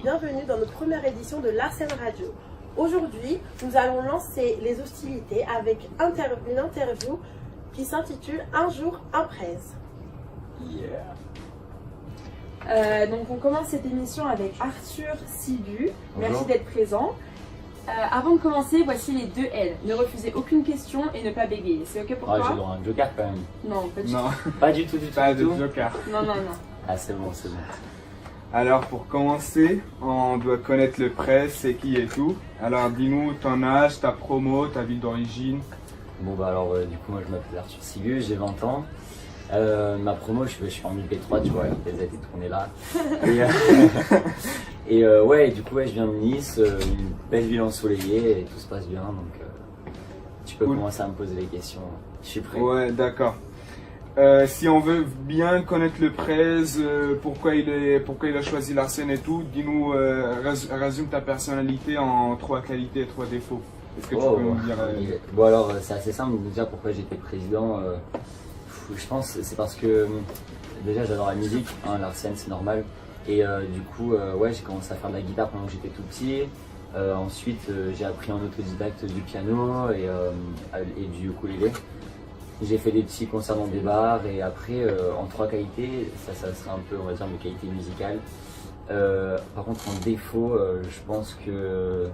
bienvenue dans notre première édition de Larsen Radio. Aujourd'hui, nous allons lancer les hostilités avec une interview qui s'intitule Un jour, un prez. Donc on commence cette émission avec Arthur Sibu. Bonjour. Merci d'être présent. Avant de commencer, voici les 2 L. Ne refusez aucune question et ne pas bégayer. C'est ok pour Oh, toi? j'ai le droit à un joker quand même. Non, pas du Non, Pas du tout, pas de tout. joker. tout. Non. Ah, c'est bon, c'est bon. Alors pour commencer, on doit connaître le presse, c'est qui et tout. Alors dis-nous ton âge, ta promo, ta ville d'origine. Bon, bah alors, du coup, moi je m'appelle Arthur Sigu, j'ai 20 ans. Ma promo, je suis en MP3, tu vois, elle a été tournée là. Ouais, du coup, ouais, je viens de Nice, une belle ville ensoleillée et tout se passe bien, donc tu peux Cool. commencer à me poser les questions. Je suis prêt. Ouais, d'accord. Si on veut bien connaître le presse, pourquoi il a choisi Larsen et tout, dis-nous, résume ta personnalité en 3 qualités et 3 défauts. Est-ce que tu peux nous dire Bon, alors, c'est assez simple de dire pourquoi j'étais président. Je pense que c'est parce que déjà j'adore la musique, hein, Larsen c'est normal. Et du coup, ouais, j'ai commencé à faire de la guitare pendant que j'étais tout petit. Ensuite, j'ai appris en autodidacte du piano et du ukulélé. J'ai fait des petits concerts dans des bars et après, en 3 qualités, ça serait un peu, on va dire, mes qualités musicales. Par contre, en défaut, je pense que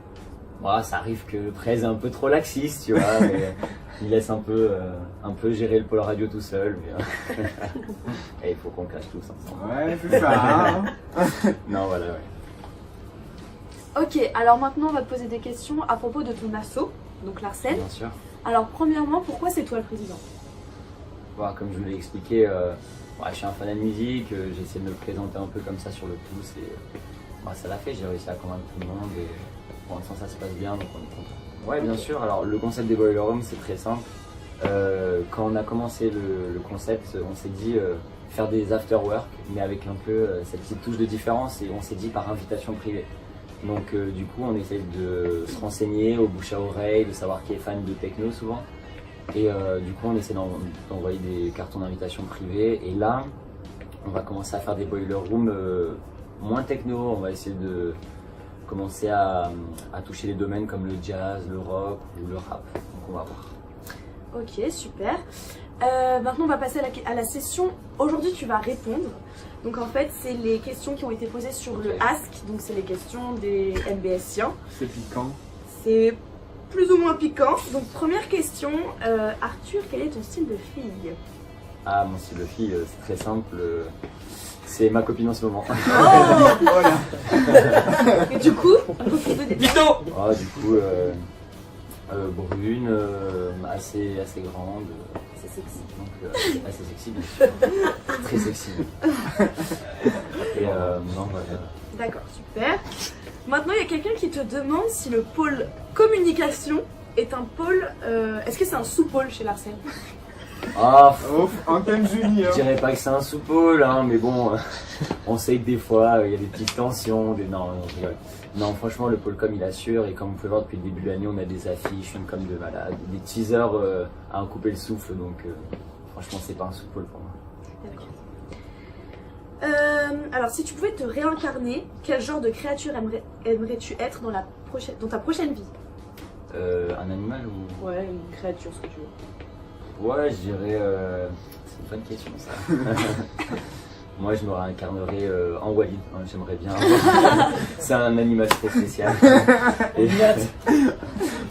voilà, ça arrive que le presse est un peu trop laxiste, tu vois. Il laisse un peu gérer le pôle radio tout seul. Mais, et il faut qu'on clash tous ensemble. Ouais, c'est ça. Hein. Non, voilà, ouais. Ok, alors maintenant on va te poser des questions à propos de ton asso, donc Larsen. Bien sûr. Alors premièrement, pourquoi c'est toi le président? Voilà, comme je vous l'ai expliqué, je suis un fan de musique, j'ai essayé de me présenter un peu comme ça sur le pouce et ça l'a fait, j'ai réussi à convaincre tout le monde et pour l'instant ça se passe bien donc on est content. Ouais, bien sûr, alors le concept des Boiler Rooms c'est très simple. Quand on a commencé le concept, on s'est dit faire des after-work mais avec un peu cette petite touche de différence et on s'est dit par invitation privée. Donc du coup on essaie de se renseigner au bouche à oreille, de savoir qui est fan de techno souvent. Et du coup on essaie d'envoyer des cartons d'invitation privés et là on va commencer à faire des boiler rooms moins techno, on va essayer de commencer à toucher les domaines comme le jazz, le rock ou le rap, donc on va voir. Ok, super. Maintenant on va passer à la session. Aujourd'hui tu vas répondre. Donc en fait c'est les questions qui ont été posées sur le Ask, donc c'est les questions des MBSiens. C'est piquant. C'est plus ou moins piquant. Donc première question, Arthur, quel est ton style de fille? Ah, mon style de fille c'est très simple, c'est ma copine en ce moment. Et du coup, on peut trouver des Ah, du coup brune, assez grande. C'est sexy. Donc assez sexy bien sûr. Très sexy. Et non voilà. D'accord, super. Maintenant, il y a quelqu'un qui te demande si le pôle communication est un pôle. Est-ce que c'est un sous-pôle chez Larsen? Ah, Ouf, antenne je junior. dirais pas que c'est un sous-pôle, hein, mais bon, on sait que des fois il y a des petites tensions. Non, je rigole. Non, franchement, le pôle com il assure et comme vous pouvez voir depuis le début de l'année, on a des affiches, une com de malade, des teasers à en couper le souffle, donc franchement, c'est pas un sous-pôle pour moi. D'accord. Alors, si tu pouvais te réincarner, quel genre de créature aimerais-tu être dans ta prochaine vie? Un animal ou. Ouais, une créature, ce que tu veux. Ouais, je dirais. C'est une bonne question ça. Moi, je me réincarnerais en Walid. Hein, j'aimerais bien. C'est un animal très spécial. Et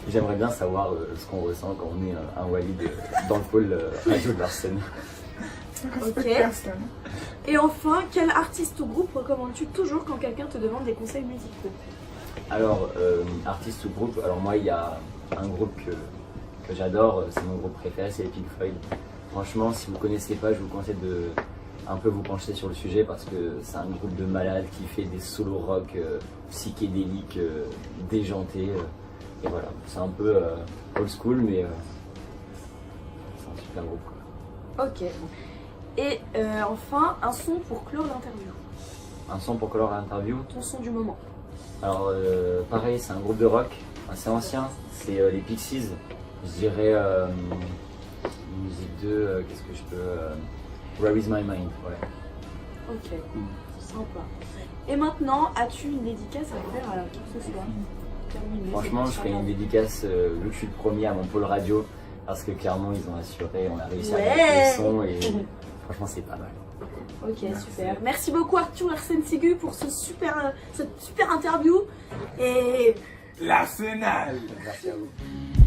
j'aimerais bien savoir ce qu'on ressent quand on est un Walid dans le pôle radio de Larsen. Ok. Et enfin, quel artiste ou groupe recommandes-tu toujours quand quelqu'un te demande des conseils musicaux? Alors, artiste ou groupe, alors moi, il y a un groupe que j'adore, c'est mon groupe préféré, c'est les Pink Floyd. Franchement, si vous ne connaissez pas, je vous conseille de un peu vous pencher sur le sujet parce que c'est un groupe de malades qui fait des solos rock psychédéliques, déjantés. Et voilà, c'est un peu old school, mais c'est un super groupe, quoi. Ok. Et enfin, un son pour clore l'interview. Un son pour clore l'interview. Ton son du moment. Alors, pareil, c'est un groupe de rock assez ancien, c'est les Pixies. Je dirais musique 2, qu'est-ce que je peux. Where is my mind, ouais. Ok. Sympa. Et maintenant, as-tu une dédicace à faire à qui que ce soit? Terminé, Franchement, c'est je ferai pas une grave. dédicace vu que je suis le premier à mon pôle radio parce que clairement ils ont assuré, on a réussi à Ouais. mettre le son et franchement c'est pas mal. Ok, super. Merci beaucoup Arthur Ersensigu pour cette super interview. Et L'Arsenal. Merci à vous.